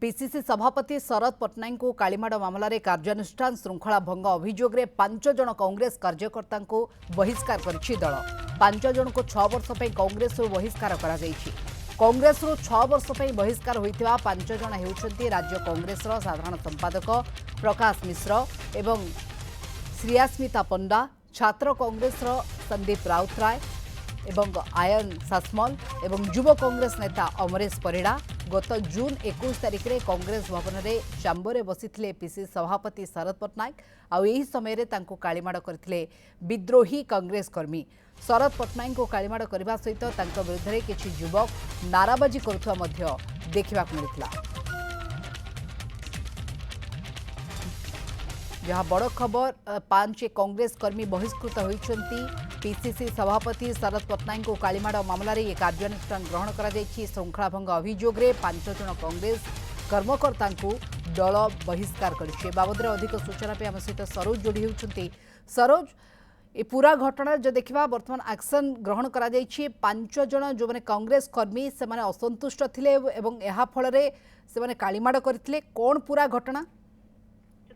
PCC सभापति शरद पट्टनायक को कालीमाड़ मामलें कार्यानुष्ठान श्रृंखला भंग अभियोग में 5 जन कांग्रेस कार्यकर्ता को बहिष्कार करिछि दल। 5 जन को 6 वर्ष पर कांग्रेस बहिष्कार करा जाइछि। कांग्रेस 6 वर्ष पर बहिष्कार होइतिबा 5 जन हेउछन्ति राज्य कांग्रेस साधारण संपादक प्रकाश मिश्र एवं श्रियास्मिता पंडा, छात्र कांग्रेस संदीप राउतराय एवं आयन सासमल एवं युव कांग्रेस नेता अमरेश परिड़ा। गत जून 21 तारिख में कांग्रेस भवन में चांबर बसी पीसीसी सभापति शरद पट्टनायक आई समय कालीमाड़ करथिले विद्रोही कांग्रेस कर्मी। शरद पट्टनायक को कालीमाड़ करने सहित विरुद्ध में किछि युवक नाराबाजी करुवा देखा मिलता। जहाँ बड़ खबर 5 कांग्रेस कर्मी बहिष्कृत होइछन्ति। पीसीसी सभापति शरद पट्टनायक को कालीमाड़ मामलें ये कार्यानुष्ठान ग्रहण करा जाइछि। श्रृंखला भंग अभियोग में 5 जन कांग्रेस कर्मकर्ता दल बहिष्कार करिछि। बाबद अधिक सूचना पे आम सहित सरोज जोड़ी होउछन्ति। सरोज, ये पूरा घटना जो देखा वर्तमान एक्शन ग्रहण करा जाइछि। 5 जन जो माने कांग्रेस कर्मी से माने असंतुष्ट थिले एवं एहा फलरे से माने कालीमाड़ करथिले। कोन पूरा घटना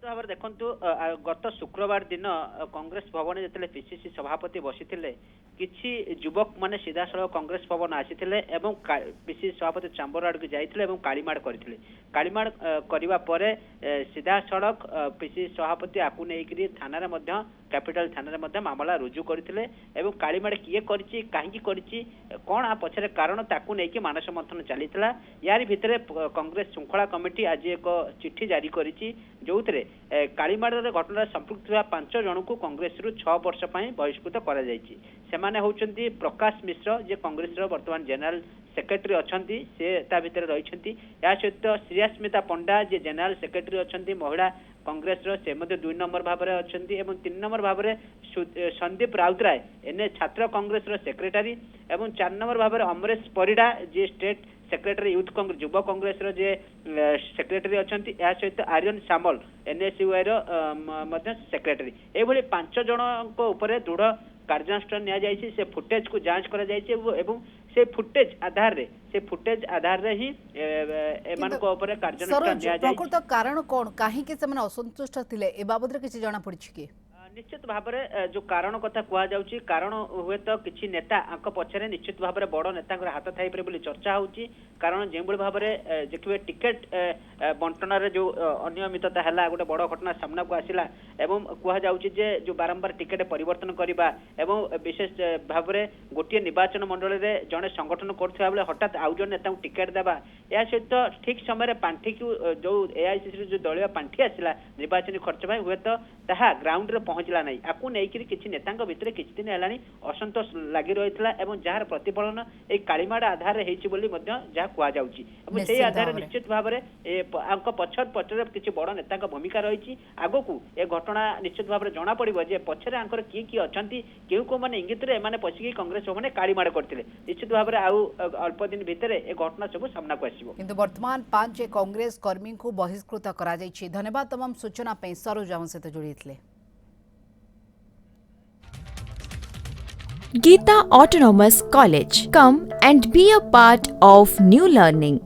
भाव देखु गत शुक्रवार दिन कांग्रेस भवन जो पीसीसी सभापति बसी किछि युवक माने सीधासल कांग्रेस भवन आसीथिले एवं पीसीसी सभापति चांबर आड़ जाइथिले एवं कालीमाड़ करथिले। कालीमाड़ करिवा परे सीधा सड़क पीसीसी सभापति आकु नेइकरी थाना रे मध्य कैपिटल थाना रे मध्य मामला रुजु करथिले एवं कालीमाड़ किए करिछि काहेकि करिछि कोन आ पछरे कारण ताकु नेइकि मानस मंथन चलीथिला। यारी भितरे कांग्रेस श्रृंखला कमिटी आज एक चिट्ठी जारी करिछि जोउतरे कालीमाड़ घटना संपृक्त हुआ 5 जन को कांग्रेस 6 वर्ष पर बहिष्कृत करा जाइछि। सेमाने होउछन्ति प्रकाश मिश्र जे कांग्रेस वर्तमान जनरल सेक्रेटरी अछन्ति से ता भितर रहिछन्ति। या सहित श्रियास्मिता पंडा जे जनरल सेक्रेटरी अछन्ति महिला कांग्रेस से 2 नंबर भाव में अछन्ति एवं 3 नंबर भाव में संदीप राउतराय एने छात्र कांग्रेस सेक्रेटरी एवं 4 नंबर भाव में अमरेश परिड़ा जे स्टेट सेक्रेटरी यूथ कांग्रेस युवा कांग्रेस जे सेक्रेटरी अछन्ति। या सहित आर्यन सामल एनएसयूआई रो सेक्रेटरी। एभली 5 जन को ऊपर दृढ़ कार्यानुष्ठान निया जाइछि। से फुटेज को जांच करा जाइछि एवं से फुटेज आधार रे ही एमान को ऊपर कार्यानुष्ठान निया जाइछि। प्रकृत कारण कोन काहे के से असंतुष्ट थिले ए बाबद रे किछि जाना पड़छि कि निश्चित भाव में जो कारण कथा कह जाउछि कारण हुए तो किछि नेता आंक पछरे निश्चित भाव में बड़ नेता हाथ थाई परे बोली चर्चा होउछि। कारण जे बड़ी भाव में देखिए टिकेट बंटन रे जो अनियमितता हैला गोटे बड़ घटना सामना को आसिला एवं कह जाउछि जे जो बारंबार टिकेट परिवर्तन करबा एवं विशेष भाव में गोटे निर्वाचन मंडल रे जने संगठन करथबा बेले हठात आउ जन नेता को टिकेट देबा या सहित ठीक समय पांठी को जो एआईसीसी जो दलीय पांठी आसिला निर्वाचन खर्च भाई हुए तो ताहा ग्राउंड रे पहुंचला नहीं। आपको नेइकरी किछि नेतांग भितरे किछि दिन हेलानी असंतोष लागि रहितला एवं जार प्रतिफलन ए कालीमाड़ आधार रे हेछि बोली मध्य जा कुआ जाउछि। एवं सेही आधार निश्चित भाव रे अंक पछरे किछि बड़ नेतांग भूमिका रहिछि। आगो को ए घटना निश्चित भाव रे जणा पड़िबो जे पछरे आंकर की अछंती केउ को माने इंगित रे माने पछिकी कांग्रेस माने कालीमाड़ करथिले। निश्चित भाव रे आउ अल्प दिन भितरे ए घटना सब सामना को आसीबो। किंतु वर्तमान 5 कांग्रेस कर्मी को बहिष्कृत करा जाइछि। धन्यवाद तमाम सूचना पे सरोज हम से जोड़ीथिले। Geeta Autonomous College. Come and be a part of new learning.